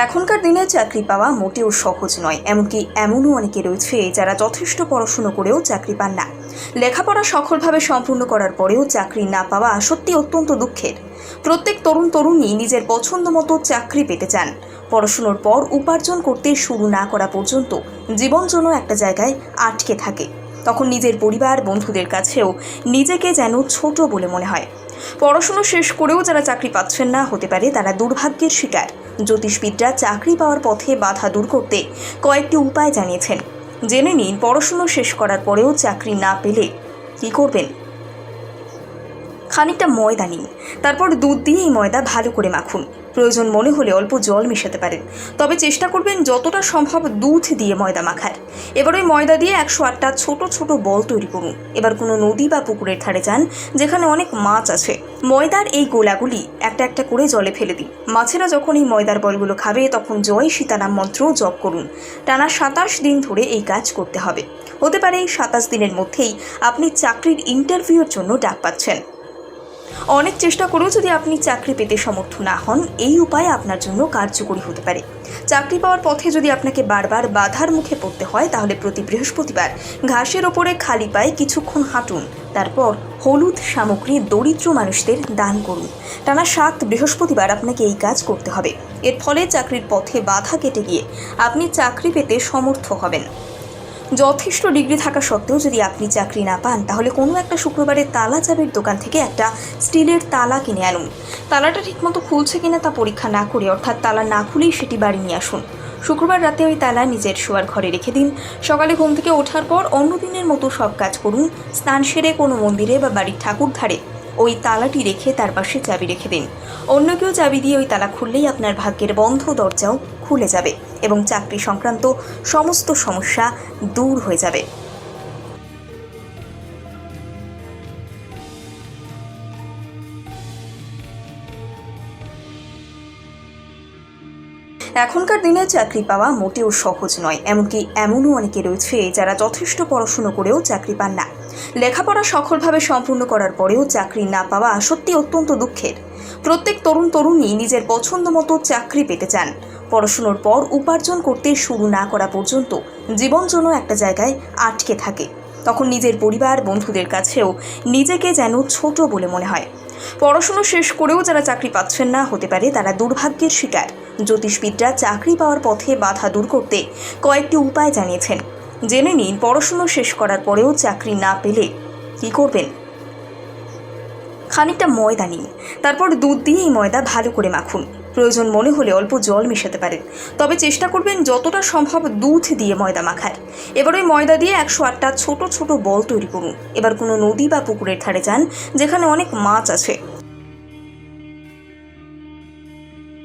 এখনকার দিনে চাকরি পাওয়া মোটেও সহজ নয়। এমনকি এমনও অনেকে রয়েছে যারা যথেষ্ট পড়াশুনো করেও চাকরি পান না। লেখাপড়া সফলভাবে সম্পূর্ণ করার পরেও চাকরি না পাওয়া সত্যি অত্যন্ত দুঃখের। প্রত্যেক তরুণী নিজের পছন্দ মতো চাকরি পেতে চান। পড়াশুনোর পর উপার্জন করতে শুরু না করা পর্যন্ত জীবন যেন একটা জায়গায় আটকে থাকে। তখন নিজের পরিবার বন্ধুদের কাছেও নিজেকে যেন ছোট বলে মনে হয়। পড়াশুনো শেষ করেও যারা চাকরি পাচ্ছেন না, হতে পারে তারা দুর্ভাগ্যের শিকার। জ্যোতিষবিদরা চাকরি পাওয়ার পথে বাধা দূর করতে কয়েকটি উপায় জানিয়েছেন। জেনে নিন পড়াশুনো শেষ করার পরেও চাকরি না পেলে কী করবেন। খানিকটা ময়দা নিন, তারপর দুধ দিয়ে এই ময়দা ভালো করে মাখুন। প্রয়োজন মনে হলে অল্প জল মেশাতে পারেন, তবে চেষ্টা করবেন যতটা সম্ভব দুধ দিয়ে ময়দা মাখার। এবার ওই ময়দা দিয়ে 108টা ছোট ছোট বল তৈরি করুন। এবার কোনো নদী বা পুকুরের ধারে যান যেখানে অনেক মাছ আছে। ময়দার এই গোলাগুলি একটা একটা করে জলে ফেলে দিন। মাছেরা যখন এই ময়দার বলগুলো খাবে তখন জয় সীতারাম মন্ত্র জপ করুন। টানা 27 দিন ধরে এই কাজ করতে হবে। হতে পারে এই 27 দিনের মধ্যেই আপনি চাকরির ইন্টারভিউর জন্য ডাক পাচ্ছেন। অনেক চেষ্টা করেও যদি আপনি চাকরি পেতে সমর্থ না হন, এই উপায় আপনার জন্য কার্যকরী হতে পারে। চাকরি পাওয়ার পথে যদি আপনাকে বারবার বাধার মুখে পড়তে হয়, তাহলে প্রতি বৃহস্পতিবার ঘাসের ওপরে খালি পায়ে কিছুক্ষণ হাঁটুন। তারপর হলুদ সামগ্রী দরিদ্র মানুষদের দান করুন। টানা 7 বৃহস্পতিবার আপনাকে এই কাজ করতে হবে। এর ফলে চাকরির পথে বাধা কেটে গিয়ে আপনি চাকরি পেতে সমর্থ হবেন। যথেষ্ট ডিগ্রি থাকা সত্ত্বেও যদি আপনি চাকরি না পান, তাহলে কোনো একটা শুক্রবারে তালা চাবির দোকান থেকে একটা স্টিলের তালা কিনে আনুন। তালাটা ঠিকমতো খুলছে কিনা তা পরীক্ষা না করে, অর্থাৎ তালা না খুলেই সেটি বাড়ি নিয়ে আসুন। শুক্রবার রাতে ওই তালা নিজের শোয়ার ঘরে রেখে দিন। সকালে ঘুম থেকে ওঠার পর অন্য দিনের মতো সব কাজ করুন। স্নান সেরে কোনো মন্দিরে বা বাড়ির ঠাকুর ধারে ওই তালাটি রেখে তার পাশে চাবি রেখে দিন। অন্য কেউ চাবি দিয়ে ওই তালা খুললেই আপনার ভাগ্যের বন্ধ দরজাও খুলে যাবে এবং চাকরি সংক্রান্ত সমস্ত সমস্যা দূর হয়ে যাবে। এখনকার দিনে চাকরি পাওয়া মোটেও সহজ নয়। এমনকি এমনও অনেকে রয়েছে যারা যথেষ্ট পড়াশুনো করেও চাকরি পান না। লেখাপড়া সফলভাবে সম্পূর্ণ করার পরেও চাকরি না পাওয়া সত্যি অত্যন্ত দুঃখের। প্রত্যেক তরুণী নিজের পছন্দ মতো চাকরি পেতে চান। পড়াশুনোর পর উপার্জন করতে শুরু না করা পর্যন্ত জীবন যেন একটা জায়গায় আটকে থাকে। তখন নিজের পরিবার বন্ধুদের কাছেও নিজেকে যেন ছোট বলে মনে হয়। পড়াশুনো শেষ করেও যারা চাকরি পাচ্ছেন না, হতে পারে তারা দুর্ভাগ্যের শিকার। জ্যোতিষবিদরা চাকরি পাওয়ার পথে বাধা দূর করতে কয়েকটি উপায় জানিয়েছেন। জেনে নিন পড়াশুনো শেষ করার পরেও চাকরি না পেলে কী করবেন। খানিকটা ময়দা নিন, তারপর দুধ দিয়ে এই ময়দা ভালো করে মাখুন। প্রয়োজন মনে হলে অল্প জল মেশাতে পারেন, তবে চেষ্টা করবেন যতটা সম্ভব দুধ দিয়ে ময়দা মাখার। এবার ওই ময়দা দিয়ে 108টা ছোট ছোট বল তৈরি করুন। এবার কোনো নদী বা পুকুরের ধারে যান যেখানে অনেক মাছ আছে।